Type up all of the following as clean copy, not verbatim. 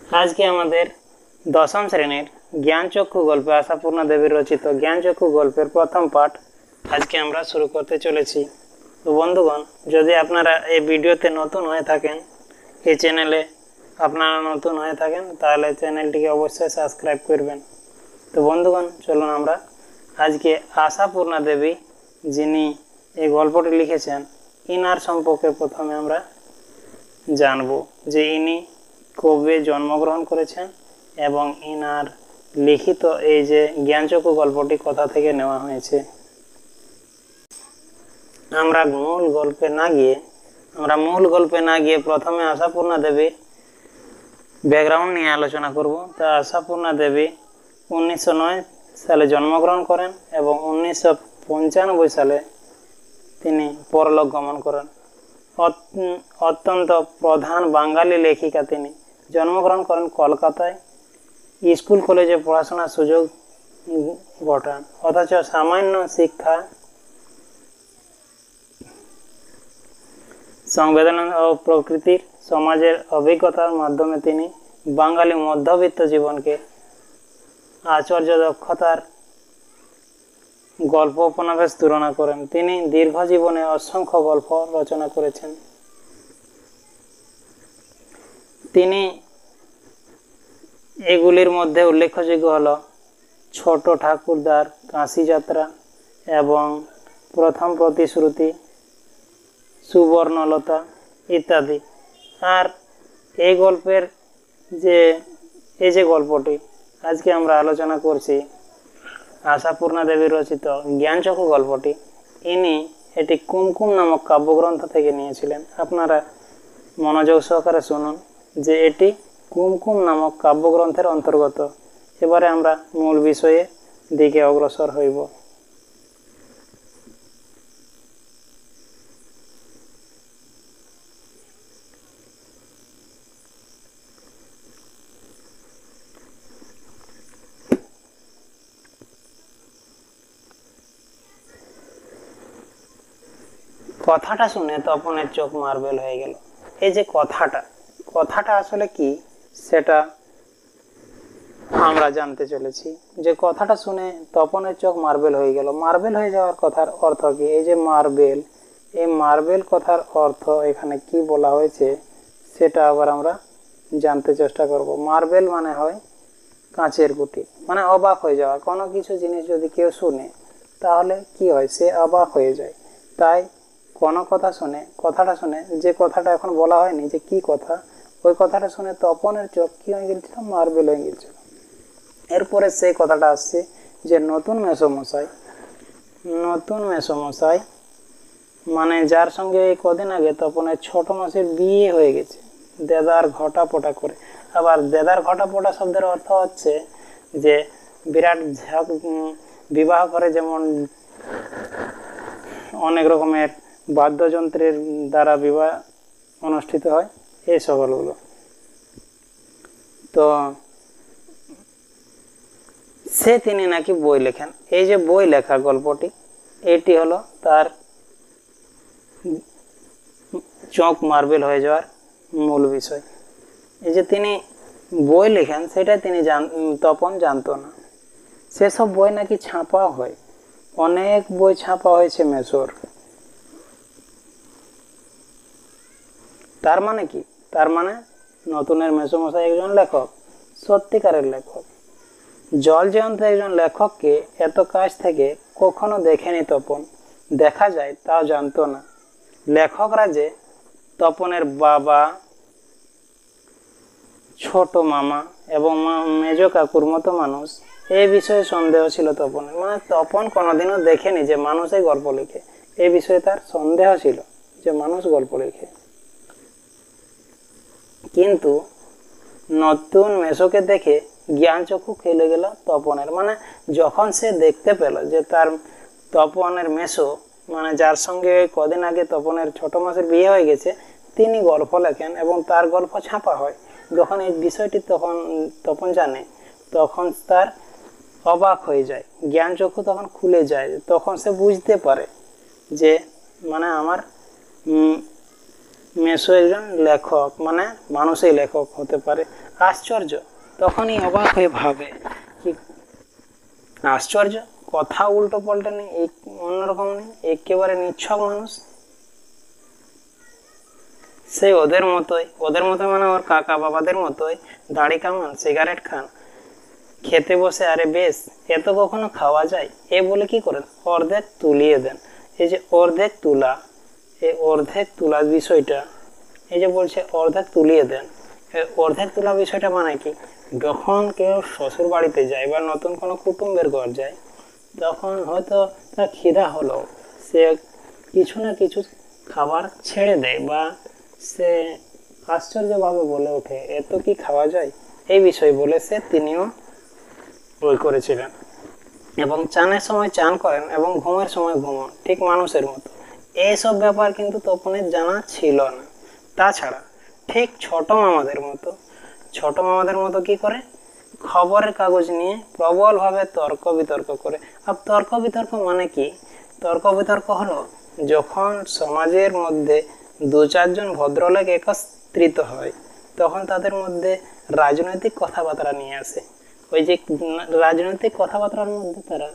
आज के आमादेर दशम श्रेणीर ज्ञानचक्षु गल्पे आशापूर्णा देवीर रचित ज्ञानचक्षु गल्पेर प्रथम पाठ आज के आमरा शुरू करते चलेछि। तो बंधुगण, यदि आपनारा এই ভিডিওতে নতুন হয়ে থাকেন, এই চ্যানেলে আপনারা নতুন হয়ে থাকেন তাহলে চ্যানেলটিকে অবশ্যই সাবস্ক্রাইব করবেন। তো বন্ধুগণ, চলুন আমরা আজকে আশাপূর্ণা দেবী যিনি এই গল্পটি লিখেছেন ইনার সম্পর্কে প্রথমে আমরা জানব যে ইনি কবে জন্মগ্রহণ করেছেন এবং ইনার লিখিত এই যে জ্ঞানচক্ষু গল্পটি কোথা থেকে নেওয়া হয়েছে। আমরা মূল গল্পে না গিয়ে প্রথমে আশাপূর্ণা দেবীর ব্যাকগ্রাউন্ড নিয়ে আলোচনা করব। তা আশাপূর্ণা দেবী 1909 সালে জন্মগ্রহণ করেন এবং 1995 সালে তিনি পরলোক গমন করেন। অত্যন্ত প্রধান বাঙালি লেখিকা তিনি। জন্মগ্রহণ করেন কলকাতায়, স্কুল কলেজে পড়াশোনার সুযোগ ঘটান, অথচ সামান্য শিক্ষা, সংবেদনা ও প্রকৃতির সমাজের অভিজ্ঞতার মাধ্যমে তিনি বাঙালি মধ্যবিত্ত জীবনকে আশ্চর্য দক্ষতার গল্প উপন্যাস তুলনা করেন। তিনি দীর্ঘ জীবনে অসংখ্য গল্প রচনা করেছেন। তিনি এগুলির মধ্যে উল্লেখযোগ্য হল ছোট ঠাকুরদার কাশী যাত্রা এবং প্রথম প্রতিশ্রুতি, সুবর্ণলতা ইত্যাদি। আর এই গল্পের এই যে গল্পটি আজকে আমরা আলোচনা করছি আশাপূর্ণা দেবীর রচিত জ্ঞানচক্ষু গল্পটি, ইনি এটি কুমকুম নামক কাব্যগ্রন্থ থেকে নিয়েছিলেন। আপনারা মনোযোগ সহকারে শুনুন যে এটি কুমকুম নামক কাব্যগ্রন্থের অন্তর্গত। এবারে আমরা মূল বিষয়ে দিকে অগ্রসর হইব। কথাটা শুনে তপনের চোখ মার্বেল হয়ে গেল। এই যে কথাটা আসলে কি সেটা আমরা জানতে চলেছি। যে কথাটা শুনে তপনের চোখ মার্বেল হয়ে গেল। মার্বেল হয়ে যাওয়ার কথার অর্থ কি? এই যে মার্বেল, এই মার্বেল কথার অর্থ এখানে কি বলা হয়েছে সেটা আবার আমরা জানতে চেষ্টা করব। মার্বেল মানে হয় কাঁচের গুটি, মানে অবাক হয়ে যাওয়া। কোনো কিছু জিনিস যদি কেউ শুনে তাহলে কি হয়, সে অবাক হয়ে যায়। তাই কোনো কথাটা শুনে যে কথাটা এখন বলা হয়নি যে কি কথা, ওই কথাটা শুনে তপনের চোখ কি হয়ে গেছিল, মার্বেল হয়ে গেছিল। এরপরে সেই কথাটা আসছে যে নতুন মেসোমশাই মানে যার সঙ্গে এই কদিন আগে তপনের ছোট মাসির বিয়ে হয়ে গেছে দেদার ঘটাপটা করে। আবার দেদার ঘটাপটা শব্দের অর্থ হচ্ছে যে বিরাট বিবাহ করে, যেমন অনেক রকমের বাদ্যযন্ত্রের দ্বারা বিবাহ অনুষ্ঠিত হয়, এই সকলগুলো। তো তিনি নাকি বই লেখেন। এই যে বই লেখা গল্পটি, এটি হলো তার চোখ মার্বেল হয়ে যাওয়ার মূল বিষয়। এই যে তিনি বই লেখেন সেটা তপন জানতো না। সেসব বই নাকি ছাপা হয়, অনেক বই ছাপা হয়েছে মেসোর। তার মানে কি? তার মানে নতুনের মেসোমশাই একজন লেখক, সত্যিকারের লেখক। জলজয়ন্ত একজন লেখককে এত কাছ থেকে কখনো দেখেনি তপন। দেখা যায় তাও জানতো না। লেখকরা যে তপনের বাবা, ছোট মামা এবং মেজ কাকুর মতো মানুষ, এই বিষয়ে সন্দেহ ছিল তপনের। মানে তপন কোনোদিনও দেখেনি যে মানুষই গল্প লেখে। এই বিষয়ে তার সন্দেহ ছিল যে মানুষ গল্প লেখে। কিন্তু নতুন মেসোকে দেখে জ্ঞানচক্ষু খেলে গেল তপনের। মানে যখন সে দেখতে পেল যে তার তপনের মেসো, মানে যার সঙ্গে কদিন আগে তপনের ছোট মাসের বিয়ে হয়ে গেছে, তিনি গল্প লেখেন এবং তার গল্প ছাপা হয়। যখন এই বিষয়টি তপন জানে, তখন তার অবাক হয়ে যায়, জ্ঞানচক্ষু তখন খুলে যায়। তখন সে বুঝতে পারে যে মানে আমার মেসো একজন লেখক, মানে মানুষই লেখক হতে পারে। আশ্চর্য, তখনই অবাক হয়ে ভাবে কি আশ্চর্য, কথা উল্টো পাল্টা নেই, অন্যরকম নেই, একেবারে নিছক মানুষ। সে ওদের মতোই মানে ওর কাকা বাবাদের মতোই দাড়ি কামান, সিগারেট খান, খেতে বসে আরে বেশ এত কখনো খাওয়া যায়, এ বলে কি করেন অর্ধেক তুলিয়ে দেন। এই যে অর্ধেক তুলা, এই অর্ধেক তুলা বিষয়টা, এই যে বলছে অর্ধেক তুলিয়ে দেন, অর্ধেক তুলা বিষয়টা মানে কি, যখন কেউ শ্বশুর বাড়িতে যায় বা নতুন কোনো কুটুম্বের ঘর যায়, তখন হয়তো তার খিদা হলো, সে কিছু না কিছু খাবার ছেড়ে দেয় বা সে আশ্চর্যভাবে বলে ওঠে এত কি খাওয়া যায়, এই বিষয় বলে তিনিও বই করেছিলেন। এবং চানের সময় চান করেন এবং ঘুমের সময় ঘুমান, ঠিক মানুষের মতো। এইসব ব্যাপার কিন্তু তপনের জানা ছিল না। তাছাড়া ঠিক ছোট মামাদের মতো কি করে, খবরের কাগজ নিয়ে প্রবলভাবে তর্ক বিতর্ক করে। আর তর্ক বিতর্ক মানে কি, তর্ক বিতর্ক হলো যখন সমাজের মধ্যে দু চারজন ভদ্রলোক একত্রিত হয়, তখন তাদের মধ্যে রাজনৈতিক কথাবার্তা নিয়ে আসে। ওই যে রাজনৈতিক কথাবার্তার মধ্যে তারা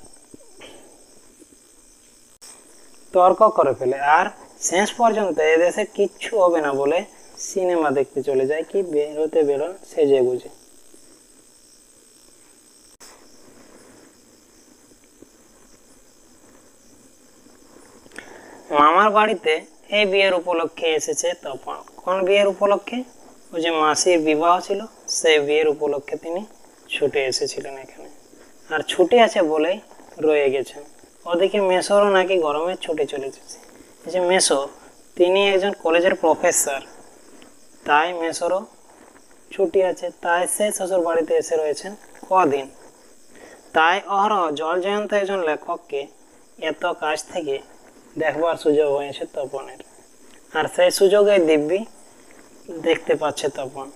তর্ক করে ফেলে, আর শেষ পর্যন্ত এদেশে কিচ্ছু হবে না বলে সিনেমা দেখতে চলে যায়, কি বেরোন সেজে গুজে। মামার বাড়িতে এই বিয়ের উপলক্ষে এসেছে তপন। কোন বিয়ের উপলক্ষে? ওই যে মাসির বিবাহ ছিল, সেই বিয়ের উপলক্ষে তিনি ছুটে এসেছিলেন এখানে, আর ছুটি আছে বলেই রয়ে গেছেন। ওদিকে মেসোরও নাকি গরমের ছুটি চলে এসেছে। এই যে মেসো, তিনি একজন কলেজের প্রফেসর, তাই মেসোরও ছুটি আছে, তাই সে শ্বশুর বাড়িতে এসে রয়েছেন কদিন। তাই অহরহ জল জয়ন্ত একজন লেখককে এত কাছ থেকে দেখবার সুযোগ হয়েছে তপনের, আর সেই সুযোগে দিব্যি দেখতে পাচ্ছে তপন।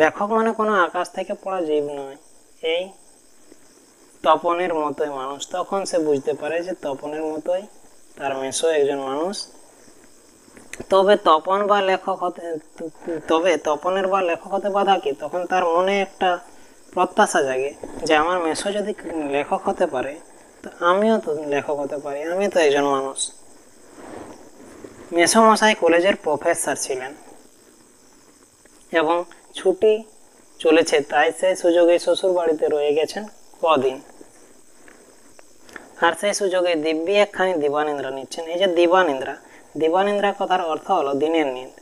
লেখক মানে কোনো আকাশ থেকে পড়া জীব নয়, এই তপনের মতোই মানুষ। তখন সে বুঝতে পারে যে তপনের মতোই তার মেসো একজন মানুষ। তবে তপনের বা লেখক হতে বাধা কি? তখন তার মনে একটা প্রত্যাশা জাগে যে আমার মেসো যদি লেখক হতে পারে, তো আমিও তো লেখক হতে পারি, আমি তো একজন মানুষ। মেসো মশাই কলেজের প্রফেসর ছিলেন এবং ছুটি চলেছে, তাই সেই সুযোগে শ্বশুর বাড়িতে রয়ে গেছেন কদিন। আর সেই সুযোগে দিব্যি একখানি দিবানিন্দ্রা নিচ্ছেন। এই যে দিবানিন্দ্রা কথার অর্থ হলো দিনের নিদ।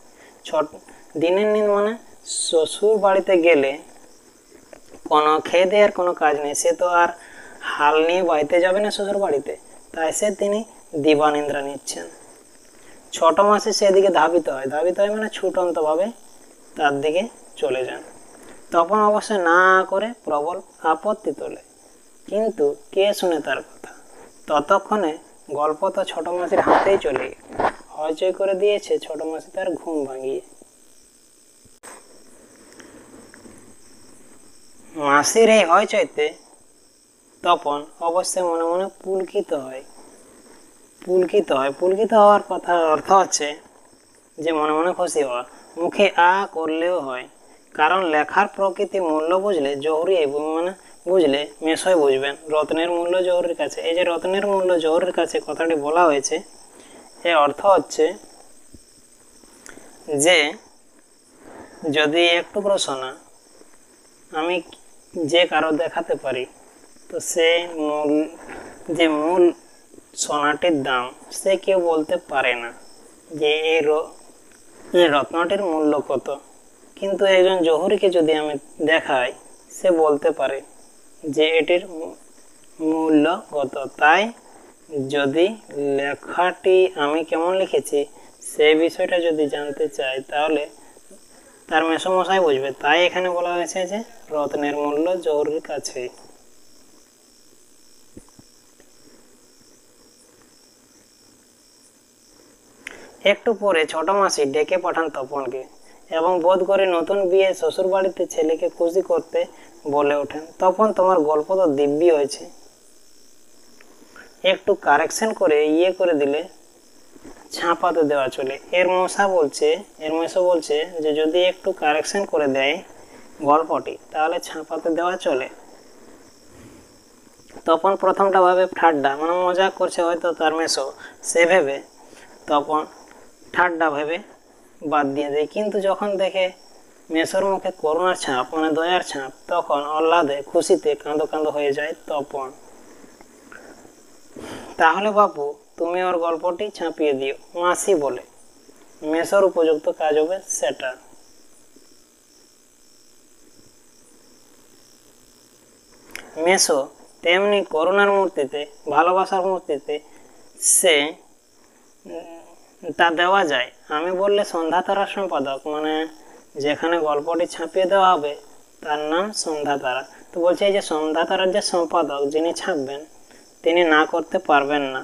দিনের নিদ মানে শ্বশুর বাড়িতে গেলে কোনো খেয়ে দেওয়ার কোনো কাজ নেই, সে তো আর হাল নিয়ে বাড়িতে যাবে না শ্বশুর বাড়িতে, তাই তিনি দিবানিন্দ্রা নিচ্ছেন। ছোট মাসে সেদিকে ধাবিত হয় মানে ছুটন্ত ভাবে তার দিকে চলে যান। তখন অবশ্যই না করে প্রবল আপত্তি তোলে, কিন্তু কে শুনে তার কথা। ততক্ষণে গল্প তো ছোট মাসির হাতেই চলে গেল, হইচই করে দিয়েছে ছোট মাসি তার ঘুম ভাঙিয়ে। মাসির এই হইচইতে তপন অবশ্যই মনে মনে পুলকিত হওয়ার কথা অর্থ হচ্ছে যে মনে মনে খুশি হওয়া, মুখে করলেও হয়। কারণ লেখার প্রকৃতি মূল্য বুঝলে জহুরি মানে বুঝলে মেসোই বুঝবেন রত্নের মূল্য জহুরির কাছে। এই যে রত্নের মূল্য জহুরির কাছে কথাটি বলা হয়েছে, এর অর্থ হচ্ছে যে যদি একটু সোনা আমি যে কারো দেখাতে পারি, তো সে মূল সোনাটির দাম সে কেউ বলতে পারে না যে এই রত্নটির মূল্য কত, কিন্তু একজন জহুরিকে যদি আমি দেখাই, সে বলতে পারে যে এটির মূল্য কত। তাই যদি লেখাটি আমি কেমন লিখেছি সেই বিষয়টা যদি জানতে চাই, তাহলে তার মেসোমশাই বুঝবে। তাই এখানে বলা হয়েছে যে রত্নের মূল্য জহুরির কাছে। একটু পরে ছোট মাসি ডেকে পাঠান তপনকে এবং বোধ করে নতুন বিয়ে শ্বশুর বাড়িতে ছেলেকে খুশি করতে বলে ওঠেন, তপন তোমার গল্প তো দিব্যি হয়েছে, একটু কারেকশন করে করে দিলে ছাপাতে দেওয়া চলে। এর মশা বলছে যে যদি একটু কারেকশন করে দেয় গল্পটি তাহলে ছাপাতে দেওয়া চলে। তপন প্রথমটা ভাবে ঠাড্ডা, মানে মজা করছে হয়তো তার মেসো, সে ভেবে তপন ঠাড্ডা ভেবে বাদ দিয়ে দেয়। কিন্তু যখন দেখে মেসোর মুখে করুণার ছাপ, মানে দয়ার ছাপ, তখন আহ্লাদে খুশিতে কাঁদো কাঁদো হয়ে যায় তপন। তাহলে বাপু তুমি ওর গল্পটি ছাপিয়ে দিও, মাসি বলে। মেসোর উপযুক্ত কাজ হবে সেটা। মেসো তেমনি করুণার মূর্তিতে, ভালোবাসার মূর্তিতে সে তা দেওয়া যায়। আমি বললে সন্ধ্যাতারা সম্পাদক, মানে যেখানে গল্পটি ছাপিয়ে দেওয়া হবে তার নাম সন্ধ্যাতারা। তো বলছে এই যে সন্ধ্যাতারার যে সম্পাদক যিনি ছাপবেন তিনি না করতে পারবেন না।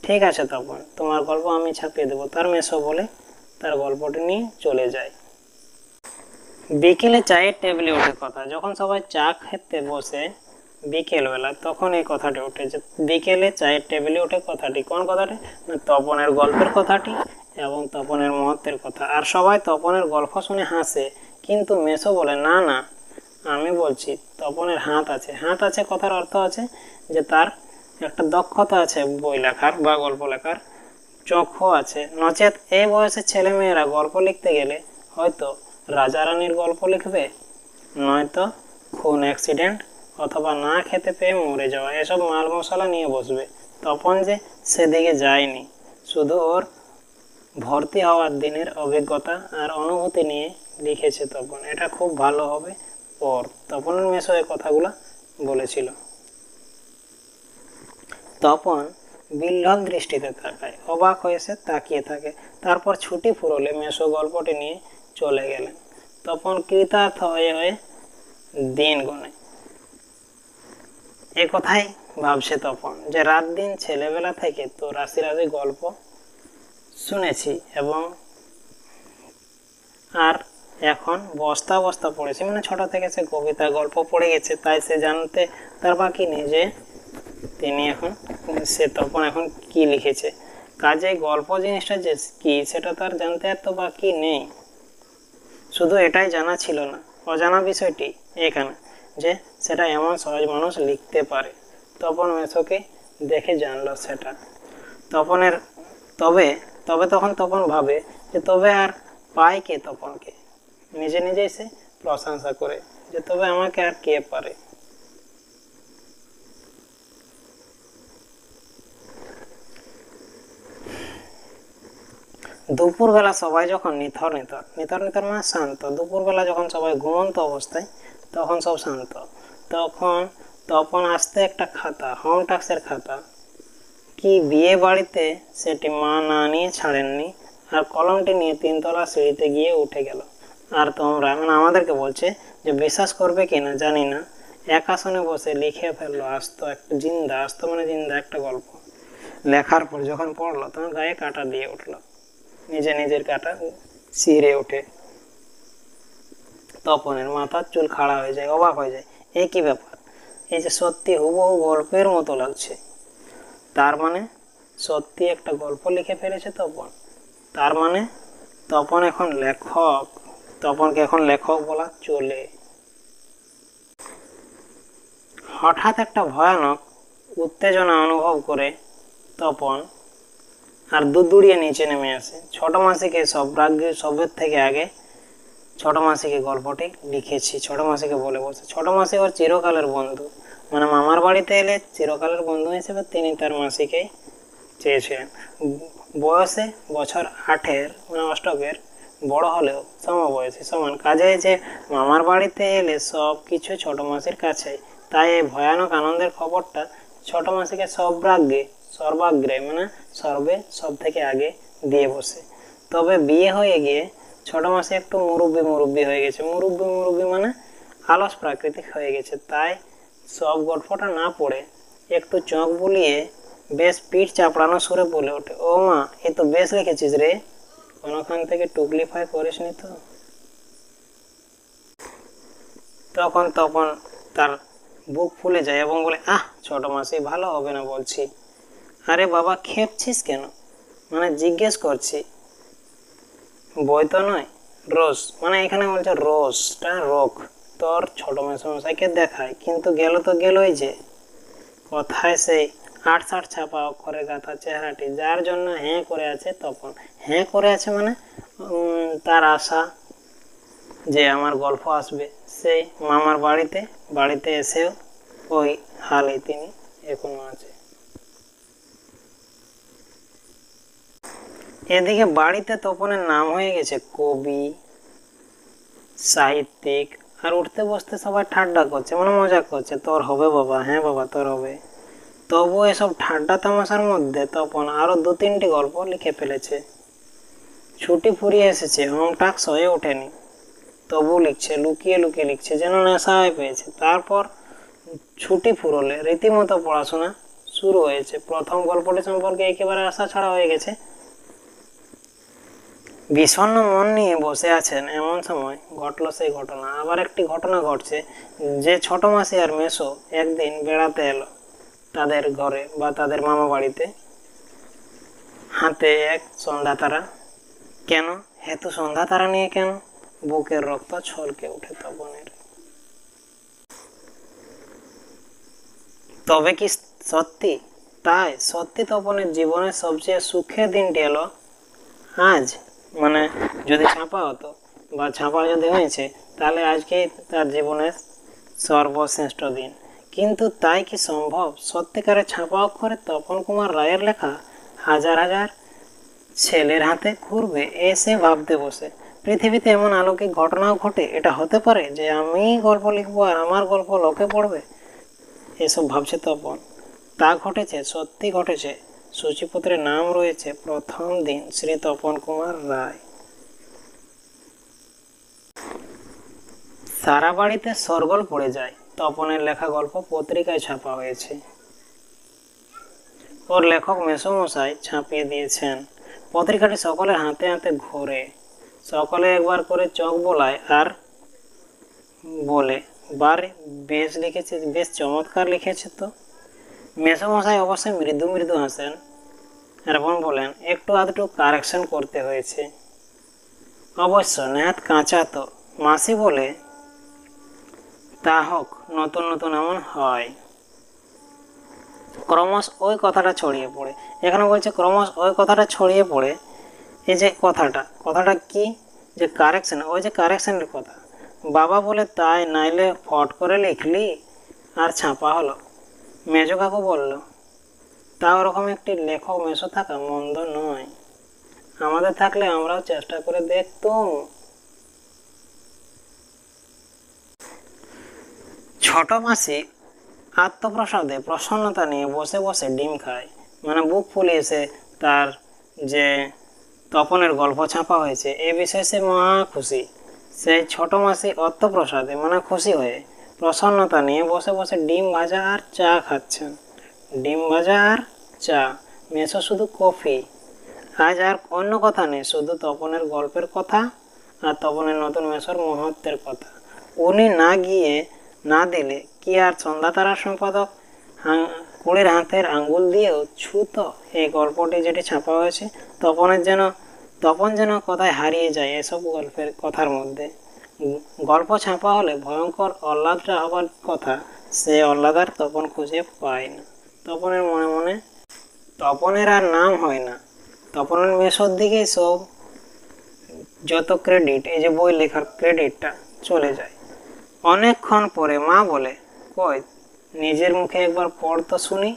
ঠিক আছে তখন তোমার গল্প আমি ছাপিয়ে দেবো, তার মেসো বলে তার গল্পটি নিয়ে চলে যায়। বিকেলে চায়ের টেবিলে ওঠে কথা। যখন সবাই চা খেতে বসে বিকেলবেলা, তখন এই কথাটি ওঠে যে বিকেলে চায়ের টেবিলে ওঠে কথাটি। কোন কথাটি? না, তপনের গল্পের কথাটি এবং তপনের মহত্বের কথা। আর সবাই তপনের গল্প শুনে হাসে, কিন্তু মেসো বলে না না, আমি বলছি তপনের হাত আছে। হাত আছে কথার অর্থ আছে যে তার একটা দক্ষতা আছে বই লেখার বা গল্প লেখার, চোখও আছে। নচেত এই বয়সের ছেলেমেয়েরা গল্প লিখতে গেলে হয়তো রাজা রানীর গল্প লিখবে, নয়তো খুন অ্যাক্সিডেন্ট অথবা না খেতে পেয়ে মরে যাওয়া, এসব মাল মশলা নিয়ে বসবে। তপন যে সেদিকে যায়নি, শুধু ওর ভর্তি হওয়ার দিনের অভিজ্ঞতা আর অনুভূতি নিয়ে লিখেছে তপন। এটা খুব ভালো হবে ওর। তপনের মেসো এই কথাগুলো বলেছিল। তপন বিল্লল দৃষ্টিতে তাকায়, অবাক হয়ে সে তাকিয়ে থাকে। তারপর ছুটি ফুরলে মেসো গল্পটি নিয়ে চলে গেলেন। তপন কৃতার্থ হয়ে হয়ে দিন গণে। এ কথাই ভাবছে তপন যে রাত দিন ছেলেবেলা থেকে তো রাশি রাশি গল্প শুনেছি এবং আর এখন বস্তা বস্তা পড়েছে, মানে ছোট থেকে সে কবিতা গল্প পড়ে গেছে, তাই সে জানতে তার বাকি নেই যে তিনি এখন সে তপন এখন কি লিখেছে। কাজে গল্প জিনিসটা যে কি সেটা তার জানতে এত বাকি নেই। শুধু এটাই জানা ছিল না, অজানা বিষয়টি এখানে যে সেটা এমন সহজ মানুষ লিখতে পারে। তপন মেসোকে দেখে জানলো সেটা। তপনের তবে তবে তখন তপন ভাবে যে তবে আর পায় কে তপনকে, নিজে নিজেই সে প্রশংসা করে যে তবে আমাকে আর কে পারে। দুপুরবেলা সবাই যখন নিথর মানে শান্ত, দুপুরবেলা যখন সবাই ঘুমন্ত অবস্থায় তখন সব শান্ত, তখন তপন আসতে একটা খাতা, হোম টাস্কের খাতা, কি বিয়ে বাড়িতে সেটি মা না নিয়ে ছাড়েননি, আর কলমটি নিয়ে 3তলা সিঁড়িতে গিয়ে উঠে গেল। আর তোমরা, মানে আমাদেরকে বলছে যে বিশ্বাস করবে কিনা জানি না, এক আসনে বসে লিখে ফেললো আস্ত একটা জিন্দা, আস্ত মানে জিন্দা একটা গল্প। লেখার পর যখন পড়লো তখন গায়ে কাঁটা দিয়ে উঠলো, নিজের কাঁটা শিরে ওঠে। তপনের মাথার চুল খাড়া হয়ে যায়, অবাক হয়ে যায়, এই কি ব্যাপার, এই যে সত্যি হুবহু গল্পের মতো লাগছে। তার মানে সত্যি একটা গল্প লিখে ফেলেছে তপন। তার মানে তপন এখন লেখক, তপনকে এখন লেখক বলা চলে। হঠাৎ একটা ভয়ানক উত্তেজনা অনুভব করে তপন আর দুড়িয়ে নিচে নেমে আসে। ছোট মাসিকে সবের থেকে আগে ছোট মাসিকে গল্পটি লিখেছি, ছোট মাসিকে বলে বসে। ছোট মাসি ওর চিরকালের বন্ধু, মানে মামার বাড়িতে এলে চিরকালের বন্ধু হিসেবে তিনি তার মাসিকে চেয়েছিলেন। বয়সে বছর 8-এর মানে 8-এর বড় হলেও সমবয়সী সমান। কাজে যে মামার বাড়িতে এলে সব কিছু ছোট মাসির কাছে, তাই এই ভয়ানক আনন্দের খবরটা ছোট মাসিকে সর্বাগ্রে মানে সব থেকে আগে দিয়ে বসে। তবে বিয়ে হয়ে গিয়ে ছোট মাসি একটু মুরব্বি হয়ে গেছে। মুরব্বি মানে আলস প্রাকৃতিক হয়ে গেছে, তাই সব গল্পটা না পড়ে একটু চোখ বুলিয়ে বেশ পিঠ চাপড়ানো সুরে বলে ওঠে, ও মা, এ তো বেশ লিখেছিস রে, কোনোখান থেকে টুকলিফাই করিসনি তো? তখন তার বুক ফুলে যায় এবং বলে, আহ ছোট মাসি, ভালো হবে না বলছি। আরে বাবা, খেপছিস কেন? মানে জিজ্ঞেস করছি, বই তো নয়, রোজ মানে এখানে বলছে রোজটা রোগ, তোর ছোট মেসমশাইকে দেখায়, কিন্তু গেল তো গেলই যে। কথায় সেই ৮৬ ছাপা অক্ষরে গাঁথা চেহারাটি, যার জন্য হ্যাঁ করে আছে তপন। হ্যাঁ করে আছে মানে তার আশা যে আমার গল্প আসবে। সেই মামার বাড়িতে এসেও ওই হালে তিনি এখনো আছে। এদিকে বাড়িতে তপনের নাম হয়ে গেছে কবি, সাহিত্যিক, আর উঠতে বসতে সবাই ঠাট্টা করছে, মানে মজা করছে, তোর হবে বাবা, হ্যাঁ বাবা তোর হবে। তবু এসব ঠাট্টা তামাশার মধ্যে তপন আরো ২-৩টি গল্প লিখে ফেলেছে। ছুটি ফুরিয়ে এসেছে, হোম টাস্ক হয়ে ওঠেনি, তবু লিখছে, লুকিয়ে লুকিয়ে লিখছে, যেন নেশা হয়ে পেয়েছে। তারপর ছুটি ফুরলে রীতিমতো পড়াশোনা শুরু হয়েছে। প্রথম গল্পটি সম্পর্কে একেবারে আশা ছাড়া হয়ে গেছে। বিষণ্ণ মন নিয়ে বসে আছেন এমন সময় ঘটল সেই ঘটনা। আবার একটি ঘটনা ঘটছে যে ছোট মাসি আর মেসো একদিন বেড়াতে এলো তাদের ঘরে বা তাদের মামা বাড়িতে, হাতে এক সন্ধ্যা তারা। কেন হেতু সন্ধ্যা তারা নিয়ে কেন? বুকের রক্ত ছলকে উঠে তপনের। তবে কি সত্যি তাই? সত্যি তপনের জীবনের সবচেয়ে সুখের দিনটি এলো আজ। মানে যদি ছাপা হতো বা ছাপা যদি হয়েছে, তাহলে আজকেই তার জীবনের সর্বশ্রেষ্ঠ দিন। কিন্তু তাই কি সম্ভব? সত্যিকারের ছাপা অক্ষরে তপন কুমার রায়ের লেখা হাজার হাজার ছেলের হাতে ঘুরবে? এসে ভাবতে বসে পৃথিবীতে এমন অলৌকিক ঘটনাও ঘটে? এটা হতে পারে যে আমি গল্প লিখবো আর আমার গল্প লোকে পড়বে? এসব ভাবছে তপন। তা ঘটেছে, সত্যি ঘটেছে। সূচিপত্রে নাম রয়েছে প্রথম দিন শ্রী তপন কুমার রায়। সারা বাড়িতে শোরগোল পড়ে যায়। তপনের লেখা গল্প পত্রিকায় ছাপা হয়েছে। ওর লেখক মেসোমশাই ছাপিয়ে দিয়েছেন। পত্রিকাটি সকলের হাতে হাতে ঘোরে। সকলে একবার করে চোখ বোলায় আর বলে, বারে বেশ লিখেছে, বেশ চমৎকার লিখেছে তো। মেসোমশাই অবশ্যই মৃদু মৃদু হাসেন এবং বলেন, একটু আধটু কারেকশন করতে হয়েছে। অবশ্য নেহাত কাঁচা তো। মাসি বলে, তা হোক, নতুন নতুন এমন হয়। ক্রমশ ওই কথাটা ছড়িয়ে পড়ে। এখানে বলছে ক্রমশ ওই কথাটা ছড়িয়ে পড়ে। এই যে কথাটা কি? যে কারেকশন, ওই যে কারেকশনের কথা। বাবা বলে, তাই নাইলে ফট করে লিখলি আর ছাপা হলো। মেজো কাকু বলল, তা ওরকম একটি লেখক মেসো থাকা মন্দ নয়। আমাদের থাকলে আমরাও চেষ্টা করে দেখতুম। ছোট মাসি আত্মপ্রসাদে প্রসন্নতা নিয়ে বসে বসে ডিম খায়। মানে বুক ফুলিয়েছে তার যে তপনের গল্প ছাপা হয়েছে এ বিষয়ে সে মহা খুশি। সেই ছোট মাসি আত্মপ্রসাদে মানে খুশি হয়ে প্রসন্নতা নিয়ে বসে বসে ডিম ভাজা আর চা খাচ্ছেন। ডিম ভাজা আর চা, মেসো শুধু কফি। আজ আর অন্য কথা নেই, শুধু তপনের গল্পের কথা আর তপনের নতুন মেসোর মুহূর্তের কথা। উনি না দিলে কি আর সন্ধ্যা তারার সম্পাদক কুড়ির হাতের আঙ্গুল দিয়েও ছুতো এই গল্পটি যেটি ছাপা হয়েছে? তপন যেন কোথায় হারিয়ে যায় এসব গল্পের কথার মধ্যে। গল্প ছাপা হলে ভয়ঙ্কর আহ্লাদটা হবার কথা, সে আহ্লাদ আর তপন খুঁজে পায় না। তপনের মনে মনে তপনের আর নাম হয় না। তপনের মেসোর দিকেই সব যত ক্রেডিট, এই যে বই লেখার ক্রেডিটটা চলে যায়। অনেকক্ষণ পরে মা বলে, কই নিজের মুখে একবার পড় তো শুনি।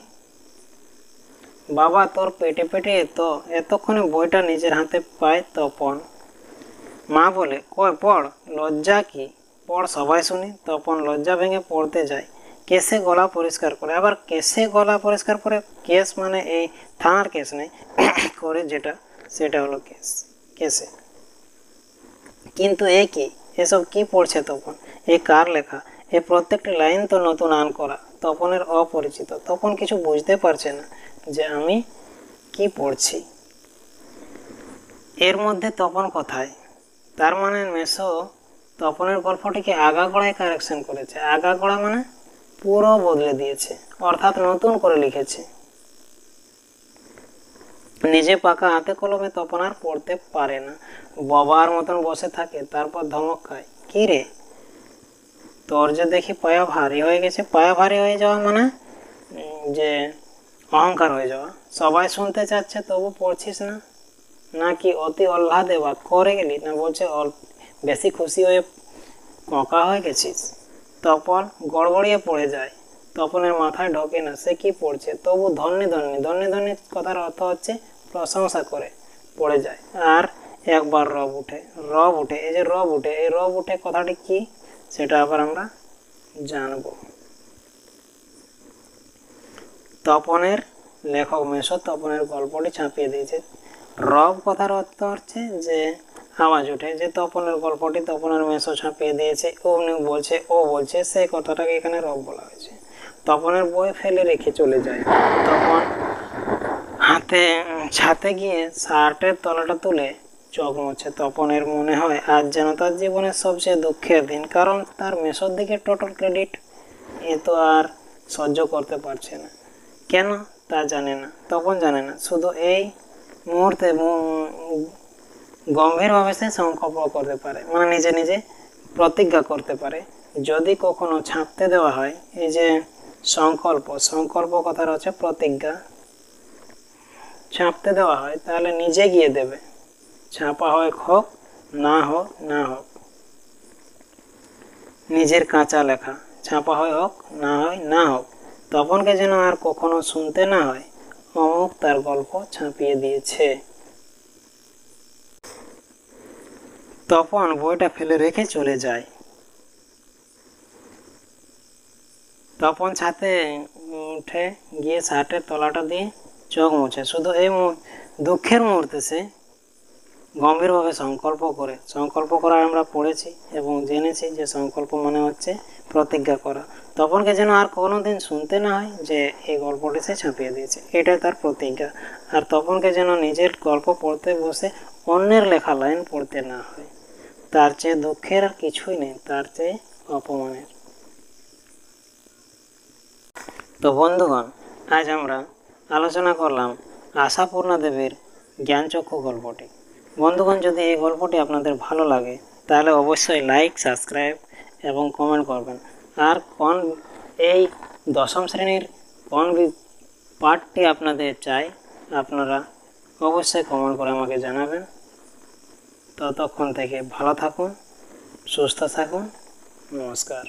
বাবা তোর পেটে পেটে এতক্ষণে বইটা নিজের হাতে পায় তপন। মা বলে, কই পড়, লজ্জা কি, পড় সবাই শুনি। তপন লজ্জা ভেঙে পড়তে যায়। কেসে গলা পরিষ্কার করে। আবার কেসে গলা পরিষ্কার করে, কেস মানে এই থানার কেস নেই, করে যেটা সেটা হলো কেসে। কিন্তু এ কি, এসব কি পড়ছে তপন? এ কার লেখা? এ প্রত্যেকটি লাইন তো নতুন আন করা, তপনের অপরিচিত। তপন কিছু বুঝতে পারছে না যে আমি কি পড়ছি। এর মধ্যে তপন কোথায়? তার মানে মেসো তপনের গল্পটিকে আগাগোড়ায় কারেকশন করেছে। আগাগোড়া মানে পুরো বদলে দিয়েছে, অর্থাৎ নতুন করে লিখেছে। নিজে পাকা হাতে কলমে তপন আর পড়তে পারে না, বাবার মতন বসে থাকে। তারপর ধমক খায়, কি রে তোর যে দেখি পায়া ভারী হয়ে গেছে। পায়া ভারী হয়ে যাওয়া মানে যে অহংকার হয়ে যাওয়া। সবাই শুনতে চাচ্ছে তবু পড়ছিস না, নাকি অতি আহ্লাদে বা করে গেলি, না বলছে বেশি খুশি হয়ে কঁকা হয়ে গেছিস। তপন গড়গড়িয়ে পড়ে যায়। তপনের মাথায় ঢোকে না সে কি পড়ছে, তবু ধন্যে ধন্যে ধন্যে ধন্যে কথার অর্থ হচ্ছে প্রশংসা করে পড়ে যায়। আর একবার রব উঠে, রব উঠে, এই যে রব উঠে, এই রব উঠে কথাটি কি সেটা আবার আমরা জানব। তপনের লেখক মেসো তপনের গল্পটি ছাপিয়ে দিয়েছে। রব কথার অর্থ হচ্ছে যে আওয়াজ ওঠে, যে তপনের গল্পটি তপনের মেসো ছাপিয়ে দিয়েছে, অমনি বলছে, ও বলছে, সেই কথাটাকে এখানে রব বলা হয়েছে। তপনের বই ফেলে রেখে চলে যায়। তপন ছাতে গিয়ে শার্টের তলাটা তুলে চোখ মুছে। তপনের মনে হয় আজ যেন তার জীবনের সবচেয়ে দুঃখের দিন, কারণ তার মেসোর দিকে টোটাল ক্রেডিট এ তো আর সহ্য করতে পারছে না। কেন তা জানে না, তপন জানে না, শুধু এই মুহূর্তে গম্ভীরভাবে সে সংকল্প করতে পারে, মানে নিজে নিজে প্রতিজ্ঞা করতে পারে, যদি কখনো ছাপতে দেওয়া হয়, এই যে সংকল্প, সংকল্প কথার হচ্ছে প্রতিজ্ঞা, ছাপতে দেওয়া হয় তাহলে নিজে গিয়ে দেবে, ছাপা হয় হোক না হোক, না হোক, নিজের কাঁচা লেখা ছাপা হয় হোক না হয়, না হোক, তপনকে যেন আর কখনো শুনতে না হয় অমুক তার গল্প ছাপিয়ে দিয়েছে। তপন বইটা ফেলে রেখে চলে যায়। তপন ছাতে উঠে গিয়ে শার্টের তলাটা দিয়ে চোখ মুছে। শুধু এই দুঃখের মুহূর্তে সে গম্ভীরভাবে সংকল্প করে, সংকল্প করা আমরা পড়েছি এবং জেনেছি যে সংকল্প মানে হচ্ছে প্রতিজ্ঞা করা। তপনকে যেন আর কোনোদিন শুনতে না হয় যে এই গল্পটি সে ছাপিয়ে দিয়েছে, এটাই তার প্রতিজ্ঞা। আর তপনকে যেন নিজের গল্প পড়তে বসে অন্যের লেখা লাইন পড়তে না হয়। তার চেয়ে দুঃখের আর কিছুই নেই, তার চেয়ে অপমানের। তো বন্ধুগণ, আজ আমরা আলোচনা করলাম আশাপূর্ণা দেবীর জ্ঞানচক্ষু গল্পটি। বন্ধুগণ, যদি এই গল্পটি আপনাদের ভালো লাগে তাহলে অবশ্যই লাইক, সাবস্ক্রাইব এবং কমেন্ট করবেন। আর এই দশম শ্রেণীর কোন পার্টটি আপনাদের চাই আপনারা অবশ্যই কমেন্ট করে আমাকে জানাবেন। ততক্ষণ থেকে ভালো থাকুন, সুস্থ থাকুন, নমস্কার।